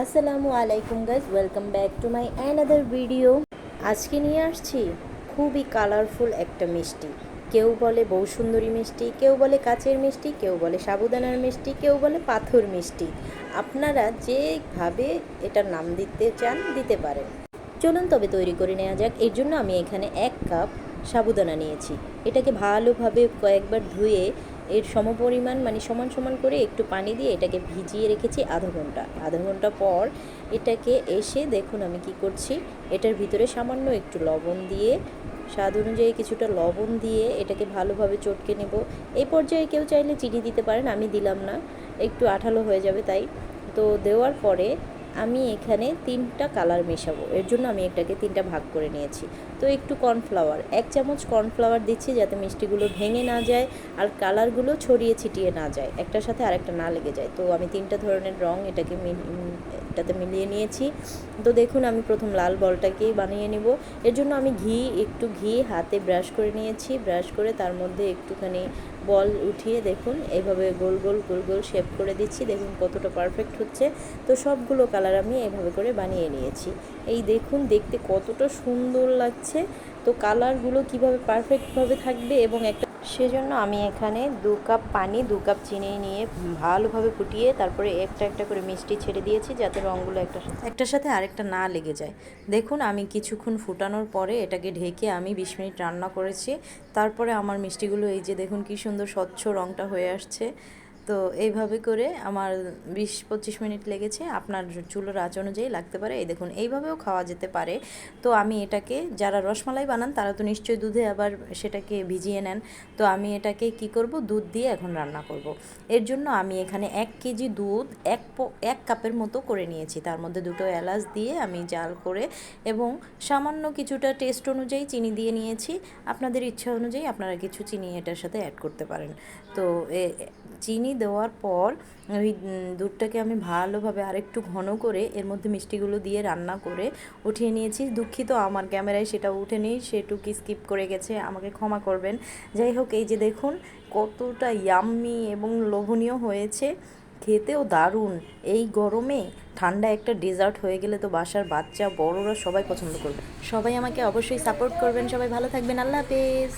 আসসালামু আলাইকুম guys, welcome back to my another video. আজকে নিয়ে আসছি খুবই কালারফুল একটা মিষ্টি। কেউ বলে বউ সুন্দরী মিষ্টি, কেউ বলে কাচের মিষ্টি, কেউ বলে সাবুদানার মিষ্টি, কেউ বলে পাথর মিষ্টি। আপনারা যেভাবে এটার নাম দিতে চান দিতে পারেন। চলুন তবে তৈরি করে নেওয়া যাক। এর জন্য আমি এখানে 1 কাপ সাবুদানা নিয়েছি। এটাকে ভালোভাবে কয়েকবার ধুয়ে এর সমপরিমাণ মানে সমান সমান করে একটু পানি দিয়ে এটাকে ভিজিয়ে রেখেছি আধা ঘন্টা পর এটাকে এসে দেখুন আমি কি করছি। এটার ভিতরে সামান্য একটু লবণ দিয়ে, স্বাদ অনুযায়ী কিছুটা লবণ দিয়ে এটাকে ভালোভাবে চটকে নেব। এই পর্যায়ে কেউ চাইলে চিনি দিতে পারেন, আমি দিলাম না, একটু আঠালো হয়ে যাবে তাই। তো দেওয়ার পরে আমি এখানে 3টা কালার মেশাবো। এর জন্য আমি এটাকে 3টা ভাগ করে নিয়েছি। তো একটু কর্নফ্লাওয়ার, 1 চামচ কর্নফ্লাওয়ার দিচ্ছি যাতে মিষ্টিগুলো ভেঙে না যায় আর কালারগুলো ছড়িয়ে ছিটিয়ে না যায়, একটার সাথে আরেকটা না লেগে যায়। তো আমি 3টা ধরনের রং এটাতে মিলিয়ে নিয়েছি। তো দেখুন আমি প্রথম লাল বলটাকেই বানিয়ে নেব। এর জন্য আমি একটু ঘি হাতে ব্রাশ করে নিয়েছি। ব্রাশ করে তার মধ্যে একটুখানি বল উঠিয়ে দেখুন এইভাবে গোল গোল গোল গোল শেপ করে দিচ্ছি। দেখুন কতটা পারফেক্ট হচ্ছে। তো সবগুলো কালার আমি এভাবে করে বানিয়ে নিয়েছি। এই দেখুন দেখতে কতটা সুন্দর লাগছে। তো কালারগুলো কিভাবে পারফেক্টভাবে থাকবে এবং একটা সেজন্য আমি এখানে 2 কাপ পানি 2 কাপ চিনি নিয়ে ভালোভাবে ফুটিয়ে তারপরে একটা একটা করে মিষ্টি ছেড়ে দিয়েছি যাতে রঙগুলো একটার সাথে আরেকটা না লেগে যায়। দেখুন আমি কিছুক্ষণ ফুটানোর পরে এটাকে ঢেকে আমি 20 মিনিট রান্না করেছি। তারপরে আমার মিষ্টিগুলো এই যে দেখুন কি সুন্দর স্বচ্ছ রঙটা হয়ে আসছে। তো এইভাবে করে আমার 20-25 মিনিট লেগেছে। আপনার চুলোর আঁচ অনুযায়ী লাগতে পারে। এই দেখুন এইভাবেও খাওয়া যেতে পারে। তো আমি এটাকে, যারা রসমালাই বানান তারা তো নিশ্চয়ই দুধে আবার সেটাকে ভিজিয়ে নেন। তো আমি এটাকে কি করব, দুধ দিয়ে এখন রান্না করব। এর জন্য আমি এখানে 1 কেজি দুধ 1 কাপের মতো করে নিয়েছি। তার মধ্যে 2টো এলাচ দিয়ে আমি জাল করে এবং সামান্য কিছুটা টেস্ট অনুযায়ী চিনি দিয়ে নিয়েছি। আপনাদের ইচ্ছা অনুযায়ী আপনারা কিছু চিনি এটার সাথে অ্যাড করতে পারেন। তো চিনি দেওয়ার পর ওই দুধটাকে আমি ভালোভাবে আরেকটু ঘন করে এর মধ্যে মিষ্টিগুলো দিয়ে রান্না করে উঠিয়ে নিয়েছি। দুঃখিত আমার ক্যামেরায় সেটা উঠেনি, সেটুকু স্কিপ করে গেছে, আমাকে ক্ষমা করবেন। যাই হোক, এই যে দেখুন কতটা ইয়াম্মি এবং লোভনীয় হয়েছে, খেতেও দারুণ। এই গরমে ঠান্ডা একটা ডেজার্ট হয়ে গেলে তো বাসার বাচ্চা বড়রা সবাই পছন্দ করবে। সবাই আমাকে অবশ্যই সাপোর্ট করবেন। সবাই ভালো থাকবেন। আল্লাহ হাফেজ।